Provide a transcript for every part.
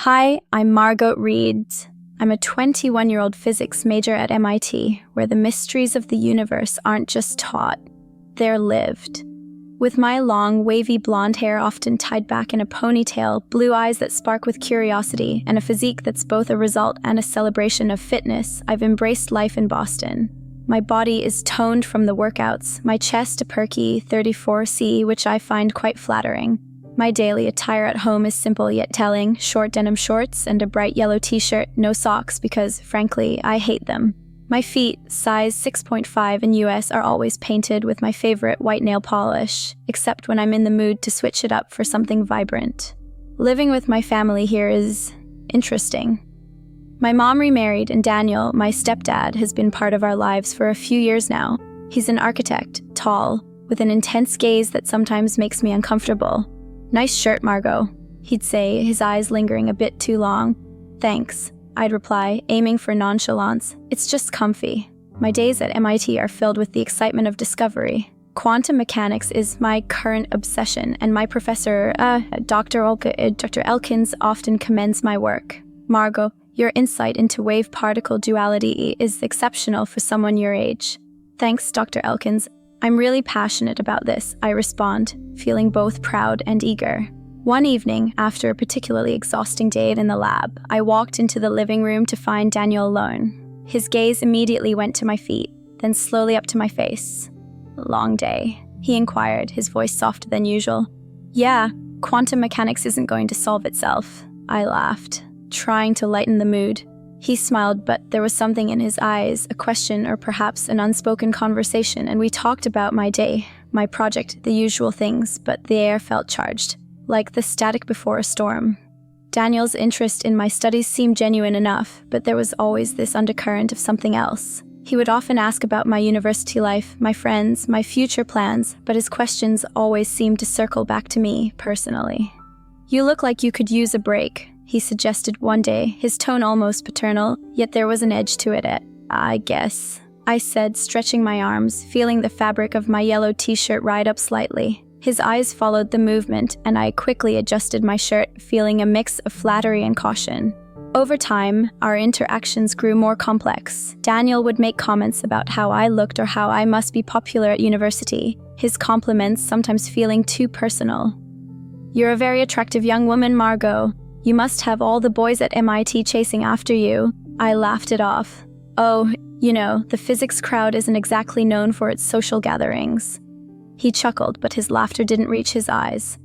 Hi, I'm Margot Reed. I'm a 21-year-old physics major at MIT, where the mysteries of the universe aren't just taught, they're lived. With my long, wavy blonde hair often tied back in a ponytail, blue eyes that spark with curiosity, and a physique that's both a result and a celebration of fitness, I've embraced life in Boston. My body is toned from the workouts, my chest a perky 34C, which I find quite flattering. My daily attire at home is simple yet telling: short denim shorts and a bright yellow t-shirt, no socks because, frankly, I hate them. My feet, size 6.5 in US, are always painted with my favorite white nail polish, except when I'm in the mood to switch it up for something vibrant. Living with my family here is interesting. My mom remarried, and Daniel, my stepdad, has been part of our lives for a few years now. He's an architect, tall, with an intense gaze that sometimes makes me uncomfortable. "Nice shirt, Margot," he'd say, his eyes lingering a bit too long. "Thanks," I'd reply, aiming for nonchalance. "It's just comfy." My days at MIT are filled with the excitement of discovery. Quantum mechanics is my current obsession, and my professor, Dr. Elkins, often commends my work. "Margot, your insight into wave-particle duality is exceptional for someone your age." "Thanks, Dr. Elkins. I'm really passionate about this," I respond, feeling both proud and eager. One evening, after a particularly exhausting day in the lab, I walked into the living room to find Daniel alone. His gaze immediately went to my feet, then slowly up to my face. "Long day?" he inquired, his voice softer than usual. "Yeah, quantum mechanics isn't going to solve itself," I laughed, trying to lighten the mood. He smiled, but there was something in his eyes, a question or perhaps an unspoken conversation, and we talked about my day, my project, the usual things, but the air felt charged, like the static before a storm. Daniel's interest in my studies seemed genuine enough, but there was always this undercurrent of something else. He would often ask about my university life, my friends, my future plans, but his questions always seemed to circle back to me, personally. "You look like you could use a break," he suggested one day, his tone almost paternal, yet there was an edge to it. "I guess," I said, stretching my arms, feeling the fabric of my yellow t-shirt ride up slightly. His eyes followed the movement, and I quickly adjusted my shirt, feeling a mix of flattery and caution. Over time, our interactions grew more complex. Daniel would make comments about how I looked or how I must be popular at university, his compliments sometimes feeling too personal. "You're a very attractive young woman, Margot. You must have all the boys at MIT chasing after you." I laughed it off. "Oh, the physics crowd isn't exactly known for its social gatherings." He chuckled, but his laughter didn't reach his eyes.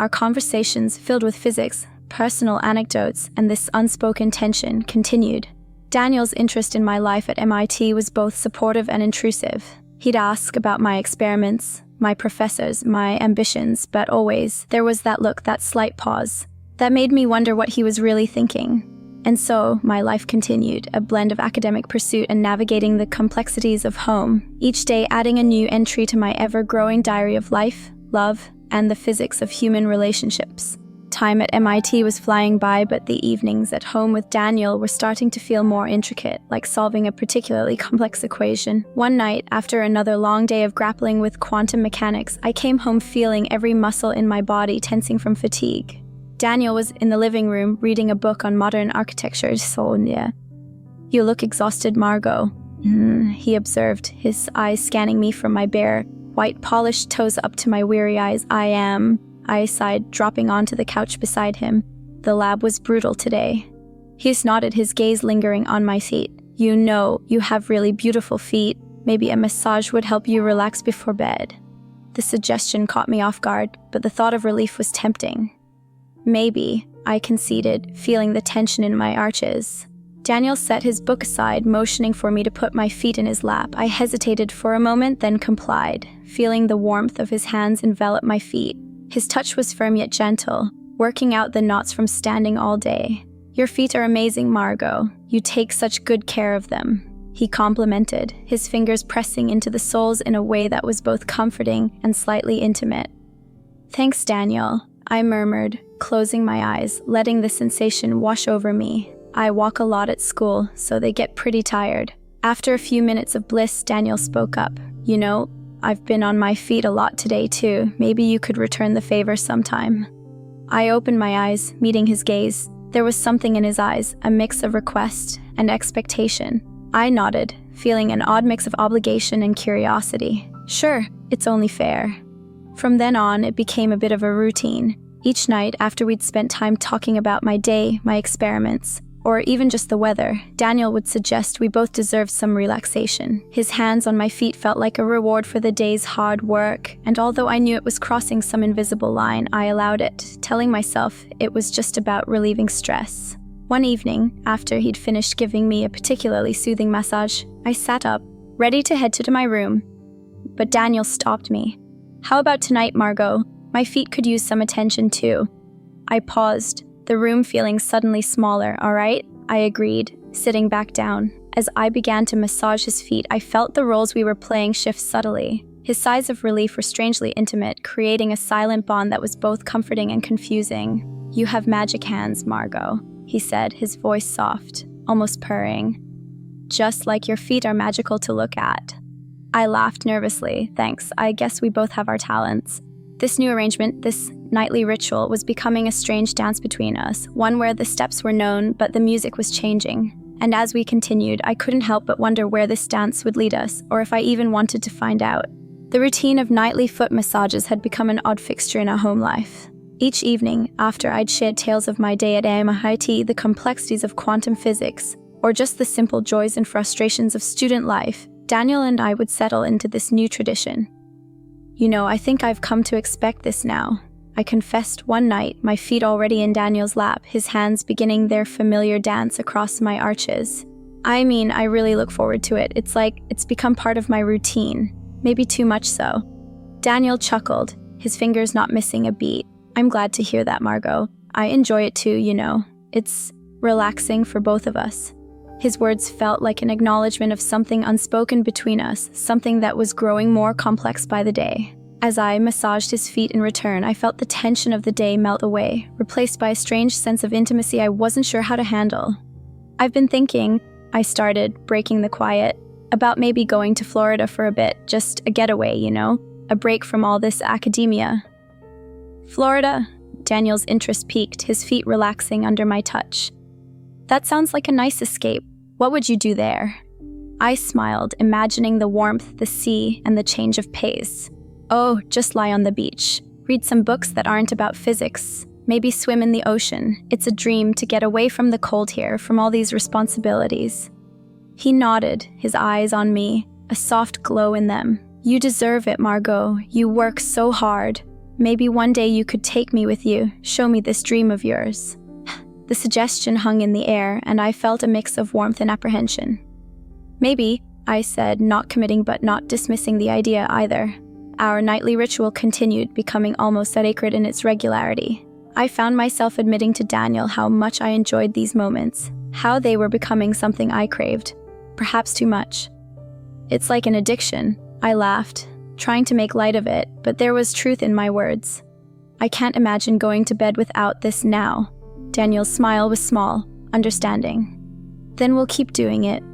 Our conversations, filled with physics, personal anecdotes, and this unspoken tension, continued. Daniel's interest in my life at MIT was both supportive and intrusive. He'd ask about my experiments, my professors, my ambitions, but always there was that look, that slight pause. That made me wonder what he was really thinking. And so, my life continued, a blend of academic pursuit and navigating the complexities of home, each day adding a new entry to my ever-growing diary of life, love, and the physics of human relationships. Time at MIT was flying by, but the evenings at home with Daniel were starting to feel more intricate, like solving a particularly complex equation. One night, after another long day of grappling with quantum mechanics, I came home feeling every muscle in my body tensing from fatigue. Daniel was in the living room, reading a book on modern architecture. "You look exhausted, Margot," he observed, his eyes scanning me from my bare, white polished toes up to my weary eyes. "I am," I sighed, dropping onto the couch beside him. "The lab was brutal today." He nodded, his gaze lingering on my feet. You have really beautiful feet. Maybe a massage would help you relax before bed." The suggestion caught me off guard, but the thought of relief was tempting. "Maybe," I conceded, feeling the tension in my arches. Daniel set his book aside, motioning for me to put my feet in his lap. I hesitated for a moment, then complied, feeling the warmth of his hands envelop my feet. His touch was firm yet gentle, working out the knots from standing all day. "Your feet are amazing, Margot. You take such good care of them," he complimented, his fingers pressing into the soles in a way that was both comforting and slightly intimate. "Thanks, Daniel," I murmured, closing my eyes, letting the sensation wash over me. I walk a lot at school, so they get pretty tired. After a few minutes of bliss, Daniel spoke up. "I've been on my feet a lot today too. Maybe you could return the favor sometime." I opened my eyes, meeting his gaze. There was something in his eyes, a mix of request and expectation. I nodded, feeling an odd mix of obligation and curiosity. Sure, it's only fair. From then on, it became a bit of a routine. Each night, after we'd spent time talking about my day, my experiments, or even just the weather, Daniel would suggest we both deserved some relaxation. His hands on my feet felt like a reward for the day's hard work, and although I knew it was crossing some invisible line, I allowed it, telling myself it was just about relieving stress. One evening, after he'd finished giving me a particularly soothing massage, I sat up, ready to head to my room. But Daniel stopped me. "How about tonight, Margot? My feet could use some attention too." I paused, the room feeling suddenly smaller. "All right," I agreed, sitting back down. As I began to massage his feet, I felt the roles we were playing shift subtly. His sighs of relief were strangely intimate, creating a silent bond that was both comforting and confusing. "You have magic hands, Margot," he said, his voice soft, almost purring. "Just like your feet are magical to look at." I laughed nervously. "Thanks, I guess we both have our talents." This new arrangement, this nightly ritual, was becoming a strange dance between us, one where the steps were known, but the music was changing. And as we continued, I couldn't help but wonder where this dance would lead us, or if I even wanted to find out. The routine of nightly foot massages had become an odd fixture in our home life. Each evening, after I'd shared tales of my day at MIT, the complexities of quantum physics, or just the simple joys and frustrations of student life, Daniel and I would settle into this new tradition. "You know, I think I've come to expect this now," I confessed one night, my feet already in Daniel's lap, his hands beginning their familiar dance across my arches. "I mean, I really look forward to it. It's like it's become part of my routine, maybe too much so." Daniel chuckled, his fingers not missing a beat. "I'm glad to hear that, Margot. I enjoy it too, you know. It's relaxing for both of us." His words felt like an acknowledgement of something unspoken between us, something that was growing more complex by the day. As I massaged his feet in return, I felt the tension of the day melt away, replaced by a strange sense of intimacy I wasn't sure how to handle. "I've been thinking," I started, breaking the quiet, "about maybe going to Florida for a bit, just a getaway, you know? A break from all this academia." "Florida?" Daniel's interest peaked, his feet relaxing under my touch. "That sounds like a nice escape. What would you do there?" I smiled, imagining the warmth, the sea, and the change of pace. "Oh, just lie on the beach. Read some books that aren't about physics. Maybe swim in the ocean. It's a dream to get away from the cold here, from all these responsibilities." He nodded, his eyes on me, a soft glow in them. "You deserve it, Margot. You work so hard. Maybe one day you could take me with you, show me this dream of yours." The suggestion hung in the air, and I felt a mix of warmth and apprehension. "Maybe," I said, not committing but not dismissing the idea either. Our nightly ritual continued, becoming almost sacred in its regularity. I found myself admitting to Daniel how much I enjoyed these moments, how they were becoming something I craved, perhaps too much. "It's like an addiction," I laughed, trying to make light of it, but there was truth in my words. "I can't imagine going to bed without this now." Daniel's smile was small, understanding. "Then we'll keep doing it.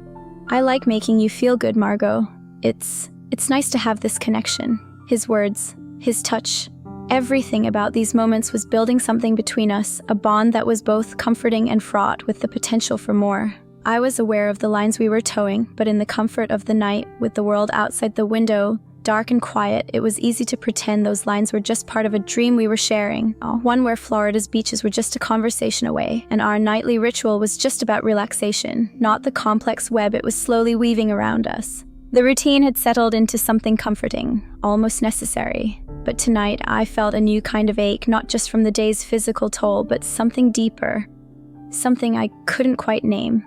I like making you feel good, Margot. It's nice to have this connection." His words, his touch, everything about these moments was building something between us, a bond that was both comforting and fraught with the potential for more. I was aware of the lines we were towing, but in the comfort of the night, with the world outside the window, dark and quiet, it was easy to pretend those lines were just part of a dream we were sharing, one where Florida's beaches were just a conversation away, and our nightly ritual was just about relaxation, not the complex web it was slowly weaving around us. The routine had settled into something comforting, almost necessary, but tonight I felt a new kind of ache, not just from the day's physical toll, but something deeper, something I couldn't quite name.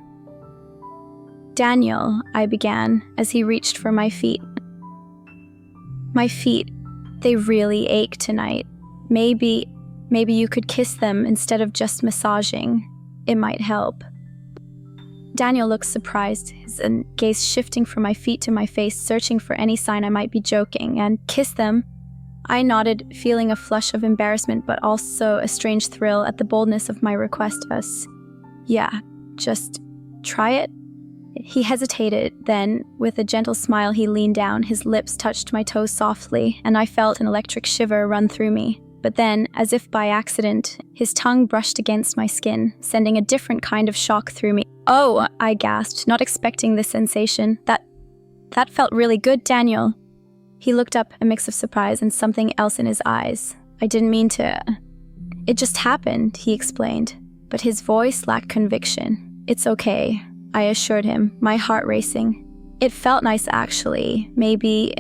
"Daniel," I began, as he reached for my feet. "My feet, they really ache tonight. Maybe you could kiss them instead of just massaging. It might help." Daniel looked surprised, his gaze shifting from my feet to my face, searching for any sign I might be joking. "And kiss them?" I nodded, feeling a flush of embarrassment but also a strange thrill at the boldness of my request. "Yeah, just try it." He hesitated, then, with a gentle smile, he leaned down, his lips touched my toes softly, and I felt an electric shiver run through me. But then, as if by accident, his tongue brushed against my skin, sending a different kind of shock through me. "Oh," I gasped, not expecting this sensation. That felt really good, Daniel." He looked up, a mix of surprise and something else in his eyes. "I didn't mean to." "It just happened," he explained, but his voice lacked conviction. "It's okay," I assured him, my heart racing. "It felt nice, actually. Maybe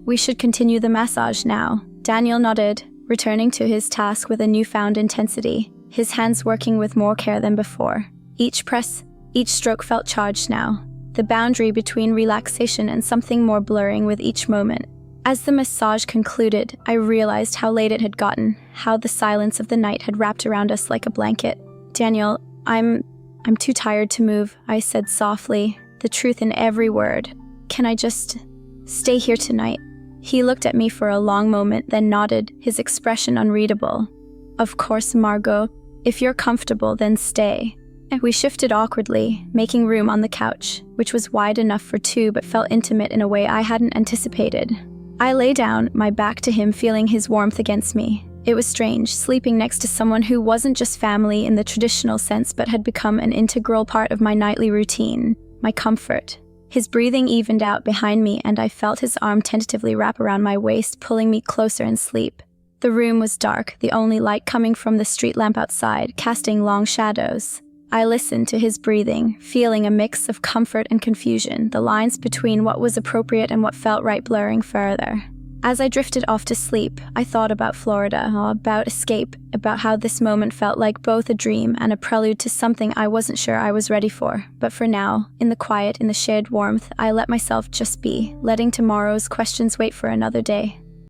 we should continue the massage now." Daniel nodded, returning to his task with a newfound intensity, his hands working with more care than before. Each press, each stroke felt charged now, the boundary between relaxation and something more blurring with each moment. As the massage concluded, I realized how late it had gotten, how the silence of the night had wrapped around us like a blanket. "Daniel, I'm too tired to move," I said softly, the truth in every word. "Can I just stay here tonight?" He looked at me for a long moment, then nodded, his expression unreadable. "Of course, Margot. If you're comfortable, then stay." We shifted awkwardly, making room on the couch, which was wide enough for two but felt intimate in a way I hadn't anticipated. I lay down, my back to him, feeling his warmth against me. It was strange, sleeping next to someone who wasn't just family in the traditional sense but had become an integral part of my nightly routine, my comfort. His breathing evened out behind me, and I felt his arm tentatively wrap around my waist, pulling me closer in sleep. The room was dark, the only light coming from the street lamp outside, casting long shadows. I listened to his breathing, feeling a mix of comfort and confusion, the lines between what was appropriate and what felt right blurring further. As I drifted off to sleep, I thought about Florida, about escape, about how this moment felt like both a dream and a prelude to something I wasn't sure I was ready for. But for now, in the quiet, in the shared warmth, I let myself just be, letting tomorrow's questions wait for another day.